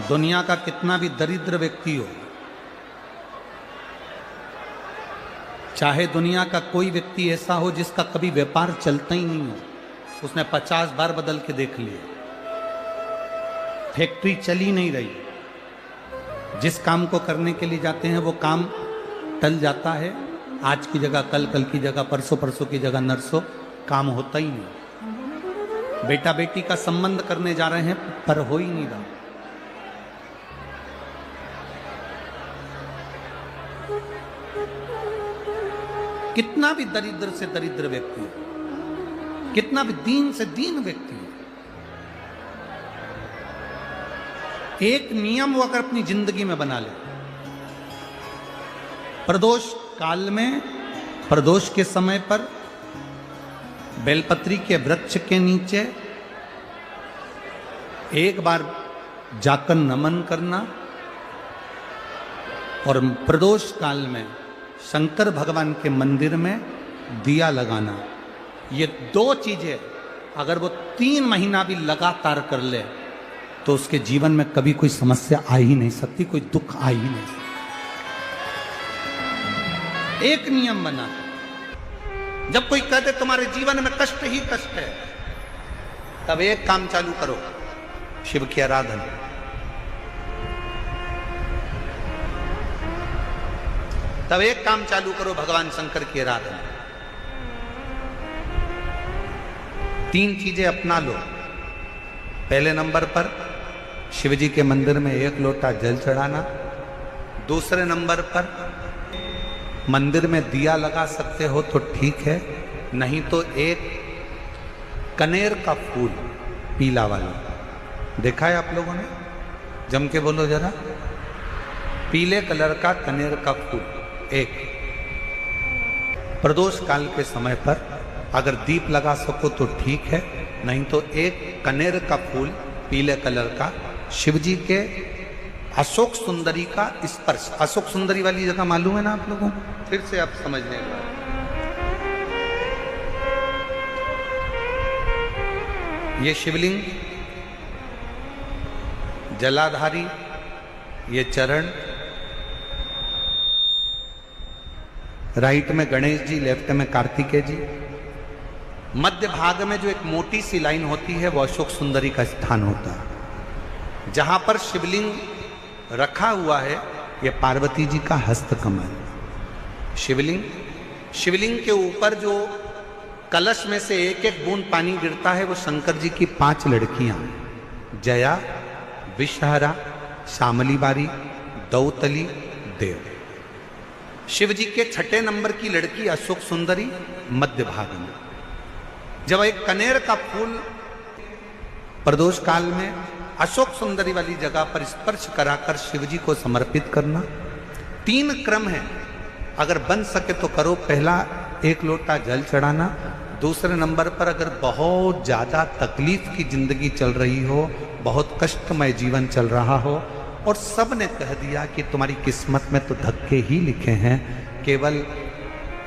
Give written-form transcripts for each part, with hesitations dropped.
दुनिया का कितना भी दरिद्र व्यक्ति हो, चाहे दुनिया का कोई व्यक्ति ऐसा हो जिसका कभी व्यापार चलता ही नहीं हो, उसने 50 बार बदल के देख लिया, फैक्ट्री चली नहीं रही, जिस काम को करने के लिए जाते हैं वो काम टल जाता है, आज की जगह कल, कल की जगह परसों, परसों की जगह नरसों, काम होता ही नहीं। बेटा बेटी का संबंध करने जा रहे हैं पर हो ही नहीं रहा। कितना भी दरिद्र से दरिद्र व्यक्ति हो, कितना भी दीन से दीन व्यक्ति हो, एक नियम वो अगर अपनी जिंदगी में बना ले, प्रदोष काल में, प्रदोष के समय पर बेलपत्री के वृक्ष के नीचे एक बार जाकर नमन करना और प्रदोष काल में शंकर भगवान के मंदिर में दिया लगाना, ये दो चीजें अगर वो 3 महीना भी लगातार कर ले तो उसके जीवन में कभी कोई समस्या आ ही नहीं सकती, कोई दुख आ ही नहीं सकता। एक नियम बना, जब कोई कहते तुम्हारे जीवन में कष्ट ही कष्ट है, तब एक काम चालू करो, शिव की आराधना। तब एक काम चालू करो, भगवान शंकर की आराधना। 3 चीजें अपना लो। पहले नंबर पर शिव जी के मंदिर में 1 लोटा जल चढ़ाना। दूसरे नंबर पर मंदिर में दिया लगा सकते हो तो ठीक है, नहीं तो एक कनेर का फूल पीला वाला, देखा है आप लोगों ने? जम के बोलो जरा। पीले कलर का कनेर का फूल एक, प्रदोष काल के समय पर अगर दीप लगा सको तो ठीक है, नहीं तो एक कनेर का फूल पीले कलर का, शिव जी के अशोक सुंदरी का स्पर्श। अशोक सुंदरी वाली जगह मालूम है ना आप लोगों को? फिर से आप समझने का, ये शिवलिंग, जलाधारी, ये चरण, राइट में गणेश जी, लेफ्ट में कार्तिकेय जी, मध्य भाग में जो एक मोटी सी लाइन होती है वो अशोक सुंदरी का स्थान होता है। जहां पर शिवलिंग रखा हुआ है ये पार्वती जी का हस्तकमल। शिवलिंग के ऊपर जो कलश में से एक एक बूंद पानी गिरता है वो शंकर जी की 5 लड़कियां, जया, विषहरा, शामली बारी, दौतली, देव। शिव जी के 6ठे नंबर की लड़की अशोक सुंदरी मध्य भाग में। जब एक कनेर का फूल प्रदोष काल में अशोक सुंदरी वाली जगह पर स्पर्श कराकर शिव जी को समर्पित करना। 3 क्रम है, अगर बन सके तो करो। पहला 1 लोटा जल चढ़ाना। दूसरे नंबर पर अगर बहुत ज्यादा तकलीफ की जिंदगी चल रही हो, बहुत कष्टमय जीवन चल रहा हो और सब ने कह दिया कि तुम्हारी किस्मत में तो धक्के ही लिखे हैं, केवल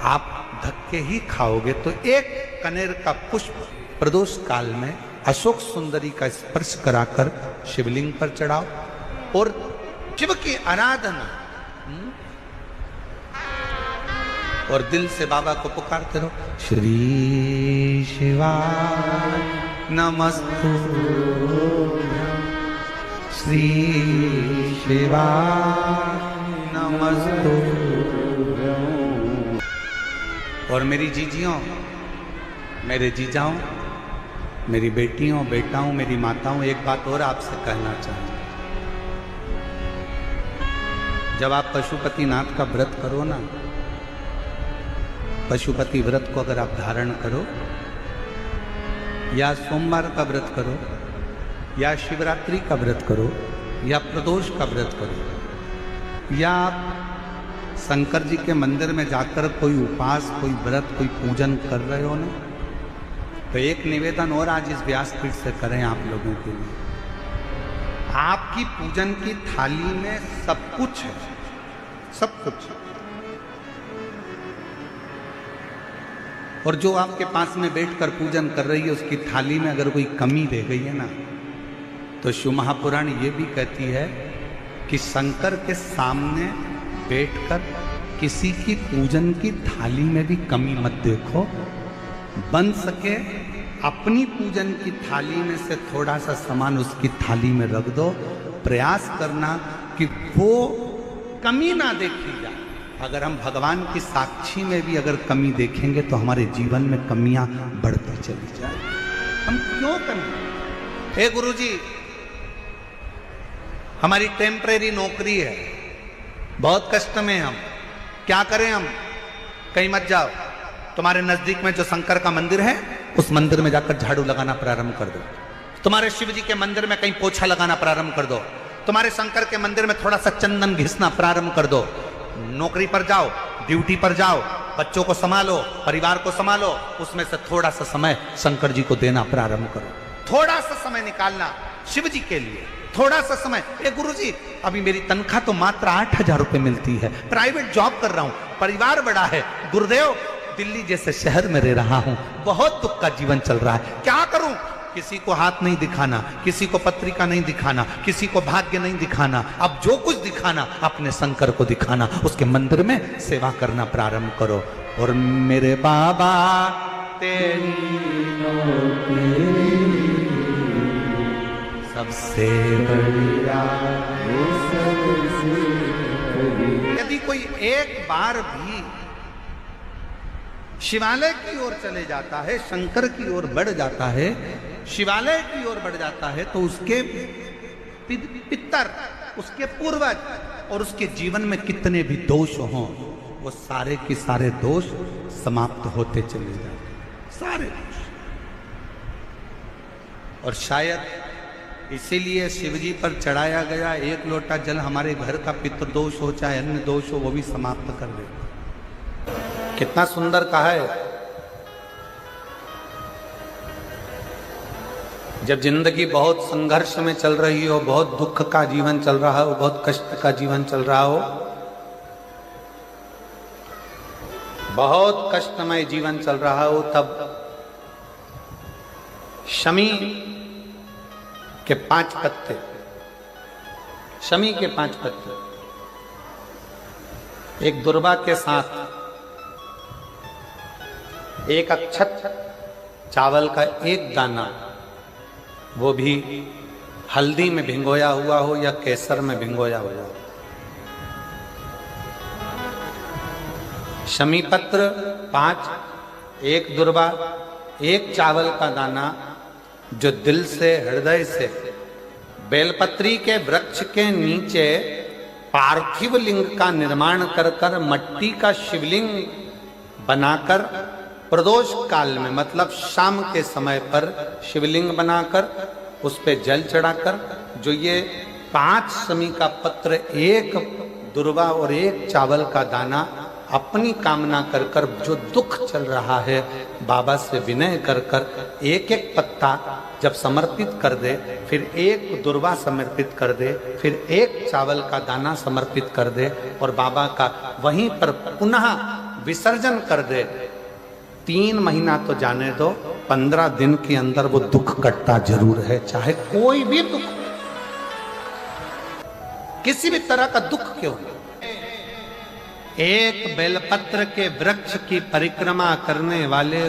आप धक्के ही खाओगे, तो एक कनेर का पुष्प प्रदोष काल में अशोक सुंदरी का स्पर्श कराकर शिवलिंग पर चढ़ाओ और शिव की आराधना और दिल से बाबा को पुकारते रहो, श्री शिवाय नमस्तुभ्यं, श्री शिवाय नमस्तुभ्यं। और मेरी जीजियों, मेरे जीजाओं, मेरी बेटियों, बेटाओं, मेरी माताओं, एक बात और आपसे कहना चाहूँ। जब आप पशुपतिनाथ का व्रत करो ना, पशुपति व्रत को अगर आप धारण करो, या सोमवार का व्रत करो, या शिवरात्रि का व्रत करो, या प्रदोष का व्रत करो, या आप शंकर जी के मंदिर में जाकर कोई उपास, कोई व्रत, कोई पूजन कर रहे हो ना, तो एक निवेदन और आज इस व्यासपीठ से करें आप लोगों के लिए। आपकी पूजन की थाली में सब कुछ है, सब कुछ। और जो आपके पास में बैठकर पूजन कर रही है उसकी थाली में अगर कोई कमी रह गई है ना, तो शिव महापुराण ये भी कहती है कि शंकर के सामने बैठकर किसी की पूजन की थाली में भी कमी मत देखो, बन सके अपनी पूजन की थाली में से थोड़ा सा सामान उसकी थाली में रख दो, प्रयास करना कि वो कमी ना देखी जाए। अगर हम भगवान की साक्षी में भी अगर कमी देखेंगे तो हमारे जीवन में कमियां बढ़ती चली जाए। हम क्यों कमी? हे गुरुजी, हमारी टेम्परेरी नौकरी है, बहुत कष्ट में हम, क्या करें हम? कहीं मत जाओ, तुम्हारे नजदीक में जो शंकर का मंदिर है उस मंदिर में जाकर झाड़ू लगाना प्रारंभ कर दो। तुम्हारे शिव जी के मंदिर में कहीं पोछा लगाना प्रारंभ कर दो। तुम्हारे शंकर के मंदिर में थोड़ा सा चंदन घिसना प्रारंभ कर दो। नौकरी पर जाओ, ड्यूटी पर जाओ, बच्चों को संभालो, परिवार को संभालो, उसमें से थोड़ा सा समय शंकर जी को देना प्रारंभ करो। थोड़ा सा समय निकालना शिव जी के लिए, थोड़ा सा समय। ए गुरुजी, अभी मेरी तनख्वाह तो मात्र 8,000 रुपए मिलती है, प्राइवेट जॉब कर रहा हूं, परिवार बड़ा है, गुरुदेव दिल्ली जैसे शहर में रह रहा हूं, बहुत दुख का जीवन चल रहा है, क्या करूं? किसी को हाथ नहीं दिखाना, किसी को पत्रिका नहीं दिखाना, किसी को भाग्य नहीं दिखाना, अब जो कुछ दिखाना अपने शंकर को दिखाना, उसके मंदिर में सेवा करना प्रारंभ करो। और मेरे बाबा तेरी सबसे बढ़िया, यदि कोई एक बार भी शिवालय की ओर चले जाता है, शंकर की ओर बढ़ जाता है, शिवालय की ओर बढ़ जाता है, तो उसके पितर, उसके पूर्वज और उसके जीवन में कितने भी दोष हों, वो सारे के सारे दोष समाप्त होते चले जाते, सारे दोष। और शायद इसीलिए शिवजी पर चढ़ाया गया एक लोटा जल हमारे घर का पितृदोष हो चाहे अन्य दोष हो, वो भी समाप्त कर देता। कितना सुंदर कहा है। जब जिंदगी बहुत संघर्ष में चल रही हो, बहुत दुख का जीवन चल रहा हो, बहुत कष्ट का जीवन चल रहा हो, बहुत कष्टमय जीवन चल रहा हो, तब शमी के 5 पत्ते, शमी के 5 पत्ते एक दुर्वा के साथ एक अक्षत चावल का एक दाना, वो भी हल्दी में भिंगोया हुआ हो या केसर में भिंगोया हुआ हो, शमी पत्र 5, एक दुर्वा, एक चावल का दाना, जो दिल से हृदय से बेलपत्री के वृक्ष के नीचे पार्थिव लिंग का निर्माण कर कर मट्टी का शिवलिंग बनाकर प्रदोष काल में, मतलब शाम के समय पर शिवलिंग बनाकर उस पे जल चढ़ाकर, जो ये 5 शमी का पत्र, एक दुर्वा और एक चावल का दाना, अपनी कामना कर कर, जो दुख चल रहा है बाबा से विनय कर कर एक एक पत्ता जब समर्पित कर दे, फिर एक दुर्वा समर्पित कर दे, फिर एक चावल का दाना समर्पित कर दे और बाबा का वहीं पर पुनः विसर्जन कर दे, 3 महीना तो जाने दो, 15 दिन के अंदर वो दुख कटता जरूर है, चाहे कोई भी दुख, किसी भी तरह का दुख क्यों। एक बेलपत्र के वृक्ष की परिक्रमा करने वाले